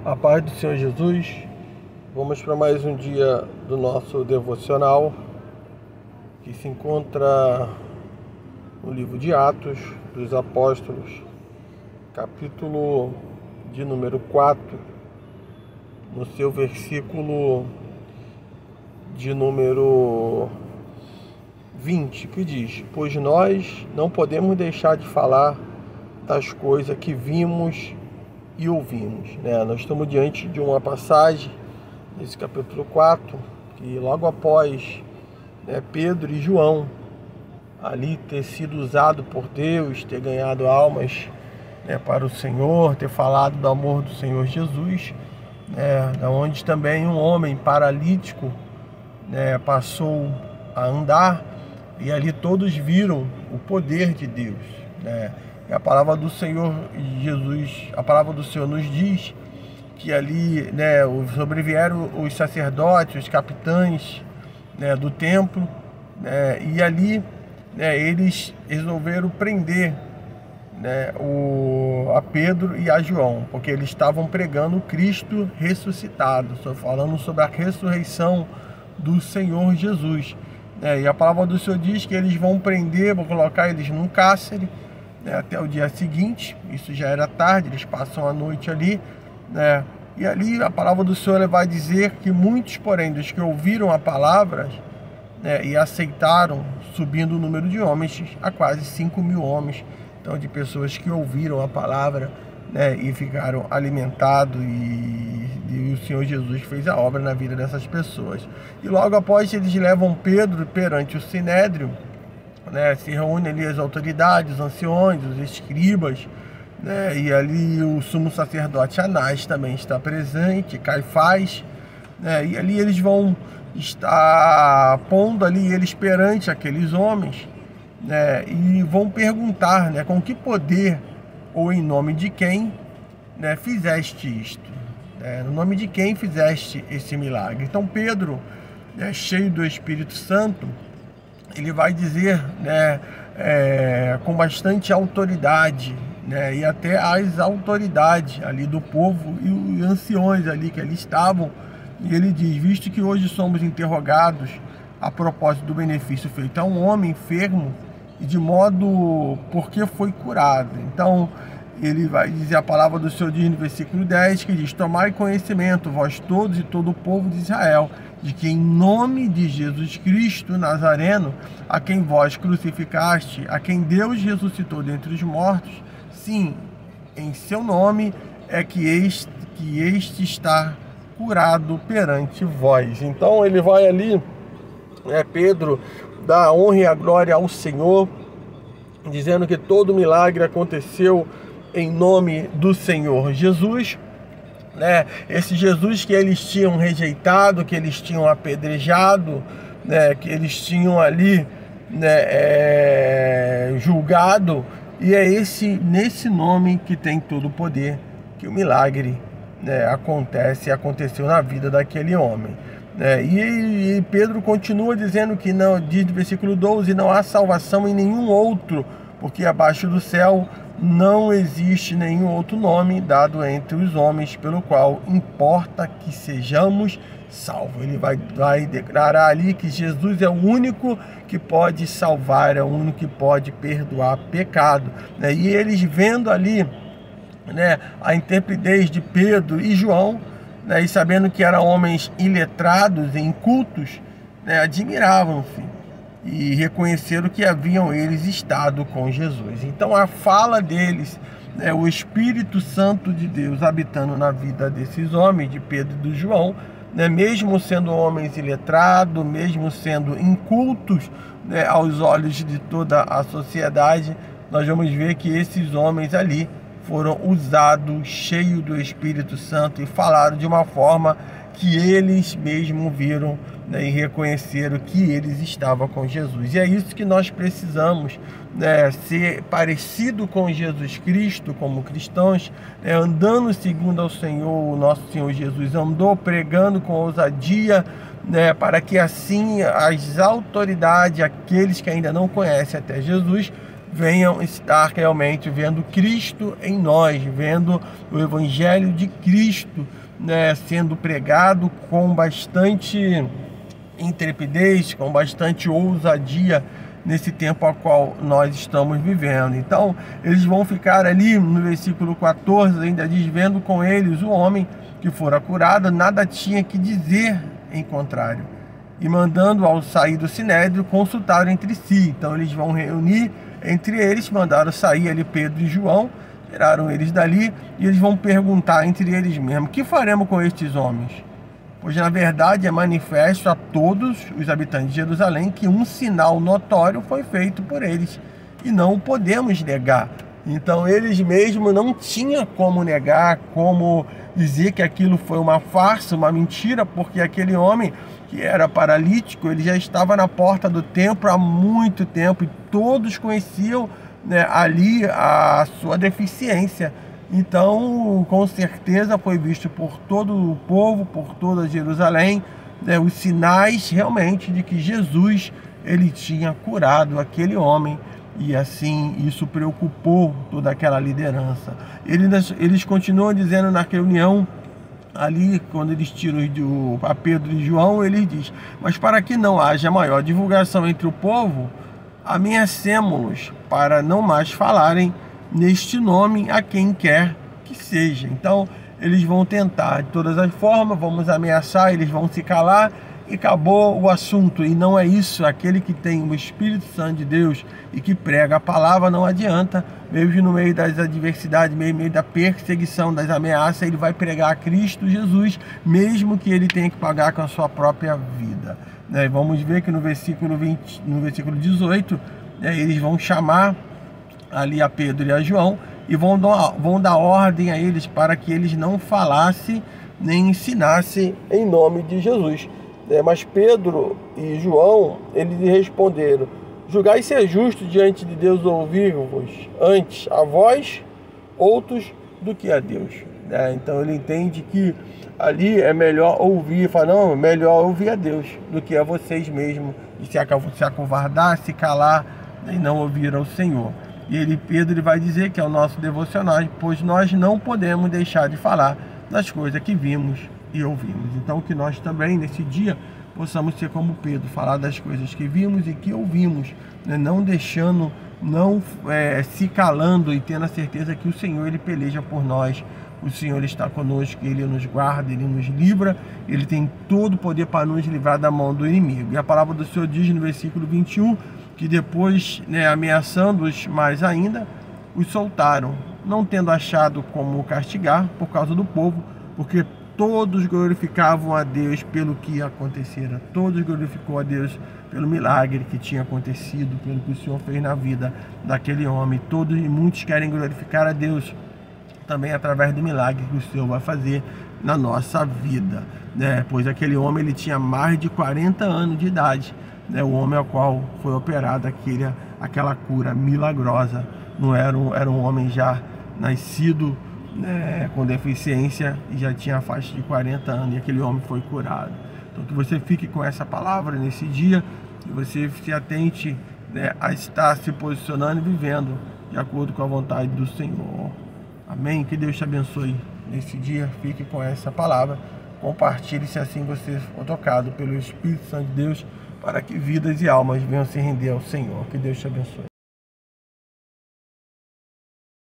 A paz do Senhor Jesus. Vamos para mais um dia do nosso devocional, que se encontra no livro de Atos dos Apóstolos, capítulo de número 4, no seu versículo de número 20, que diz: pois nós não podemos deixar de falar das coisas que vimos e ouvimos. Nós estamos diante de uma passagem, nesse capítulo 4, que logo após Pedro e João ali ter sido usado por Deus, ter ganhado almas para o Senhor, ter falado do amor do Senhor Jesus, onde também um homem paralítico passou a andar, e ali todos viram o poder de Deus. E a palavra do Senhor Jesus, a palavra do Senhor nos diz que ali sobrevieram os sacerdotes, os capitães do templo, e ali eles resolveram prender a Pedro e a João, porque eles estavam pregando o Cristo ressuscitado, falando sobre a ressurreição do Senhor Jesus. E a palavra do Senhor diz que eles vão prender, vão colocar eles num cárcere, até o dia seguinte. Isso já era tarde, eles passam a noite ali, e ali a palavra do Senhor vai dizer que muitos, porém, dos que ouviram a palavra e aceitaram, subindo o número de homens a quase 5.000 homens, então de pessoas que ouviram a palavra e ficaram alimentados, e o Senhor Jesus fez a obra na vida dessas pessoas. E logo após eles levam Pedro perante o Sinédrio, se reúnem ali as autoridades, os anciões, os escribas, e ali o sumo sacerdote Anás também está presente, Caifás, e ali eles vão estar pondo ali eles perante aqueles homens, e vão perguntar com que poder ou em nome de quem fizeste isto, no nome de quem fizeste esse milagre. Então Pedro, cheio do Espírito Santo, ele vai dizer com bastante autoridade, e até as autoridades ali do povo e os anciões ali que ali estavam, e ele diz: visto que hoje somos interrogados a propósito do benefício feito a um homem enfermo, e de modo porque foi curado. Então ele vai dizer, a palavra do Senhor diz no versículo 10, que diz: tomai conhecimento, vós todos e todo o povo de Israel, de que em nome de Jesus Cristo Nazareno, a quem vós crucificaste, a quem Deus ressuscitou dentre os mortos, sim, em seu nome é que este está curado perante vós. Então ele vai ali, Pedro dá a honra e a glória ao Senhor, dizendo que todo milagre aconteceu em nome do Senhor Jesus. Esse Jesus que eles tinham rejeitado, que eles tinham apedrejado, que eles tinham ali julgado, e é nesse nome que tem todo o poder que o milagre aconteceu na vida daquele homem. E Pedro continua dizendo que não, diz no versículo 12, não há salvação em nenhum outro, porque abaixo do céu não existe nenhum outro nome dado entre os homens pelo qual importa que sejamos salvos. Ele vai declarar ali que Jesus é o único que pode salvar, é o único que pode perdoar pecado. E eles vendo ali a intrepidez de Pedro e João, e sabendo que eram homens iletrados e incultos, admiravam-se e reconheceram que haviam eles estado com Jesus. Então a fala deles, o Espírito Santo de Deus habitando na vida desses homens, de Pedro e de João, mesmo sendo homens iletrados, mesmo sendo incultos aos olhos de toda a sociedade, nós vamos ver que esses homens ali foram usados, cheios do Espírito Santo, e falaram de uma forma que eles mesmos viram e reconheceram que eles estavam com Jesus. E é isso que nós precisamos, ser parecido com Jesus Cristo como cristãos, andando segundo ao Senhor. O nosso Senhor Jesus andou pregando com ousadia, para que assim as autoridades, aqueles que ainda não conhecem até Jesus, venham estar realmente vendo Cristo em nós, vendo o Evangelho de Cristo, né, sendo pregado com bastante intrepidez, com bastante ousadia nesse tempo a qual nós estamos vivendo. Então, eles vão ficar ali no versículo 14, ainda diz, vendo com eles o homem que fora curado, nada tinha que dizer em contrário. E mandando ao sair do sinédrio, consultaram entre si. Então, eles vão reunir entre eles, mandaram sair ali Pedro e João, tiraram eles dali, e eles vão perguntar entre eles mesmos, que faremos com estes homens? Pois na verdade é manifesto a todos os habitantes de Jerusalém que um sinal notório foi feito por eles, e não o podemos negar. Então eles mesmos não tinham como negar, como dizer que aquilo foi uma farsa, uma mentira, porque aquele homem que era paralítico, ele já estava na porta do templo há muito tempo, e todos conheciam, né, ali a sua deficiência. Então, com certeza foi visto por todo o povo, por toda Jerusalém, né, os sinais realmente de que Jesus, ele tinha curado aquele homem, e assim isso preocupou toda aquela liderança. Eles continuam dizendo na reunião, ali quando eles tiram a Pedro e João, ele diz, mas para que não haja maior divulgação entre o povo, ameacemo-los para não mais falarem neste nome a quem quer que seja. Então eles vão tentar de todas as formas, vamos ameaçar, eles vão se calar e acabou o assunto. E não é isso, aquele que tem o Espírito Santo de Deus e que prega a palavra, não adianta, mesmo no meio das adversidades, no meio da perseguição, das ameaças, ele vai pregar a Cristo Jesus, mesmo que ele tenha que pagar com a sua própria vida. Vamos ver que no versículo 18, eles vão chamar ali a Pedro e a João e vão dar ordem a eles para que eles não falassem nem ensinassem em nome de Jesus. Mas Pedro e João, eles lhe responderam, julgai ser justo diante de Deus ouvir-vos antes a vós outros do que a Deus. Então ele entende que ali é melhor ouvir, fala, não, melhor ouvir a Deus do que a vocês mesmos, de se acovardar, se calar e não ouvir ao Senhor. E Pedro vai dizer que é o nosso devocional, pois nós não podemos deixar de falar das coisas que vimos e ouvimos. Então que nós também nesse dia possamos ser como Pedro, falar das coisas que vimos e que ouvimos, não deixando, não se calando, e tendo a certeza que o Senhor, ele peleja por nós. O Senhor está conosco, Ele nos guarda, Ele nos livra, Ele tem todo o poder para nos livrar da mão do inimigo. E a palavra do Senhor diz no versículo 21, que depois, ameaçando-os mais ainda, os soltaram, não tendo achado como castigar por causa do povo, porque todos glorificavam a Deus pelo que acontecera, todos glorificou a Deus pelo milagre que tinha acontecido, pelo que o Senhor fez na vida daquele homem. Todos e muitos querem glorificar a Deus também através do milagre que o Senhor vai fazer na nossa vida, pois aquele homem, ele tinha mais de 40 anos de idade, o homem ao qual foi operada aquela cura milagrosa. Não era um homem já nascido com deficiência e já tinha a faixa de 40 anos, e aquele homem foi curado. Então que você fique com essa palavra nesse dia, que você se atente a estar se posicionando e vivendo de acordo com a vontade do Senhor. Amém? Que Deus te abençoe nesse dia. Fique com essa palavra. Compartilhe se assim você for tocado pelo Espírito Santo de Deus, para que vidas e almas venham se render ao Senhor. Que Deus te abençoe.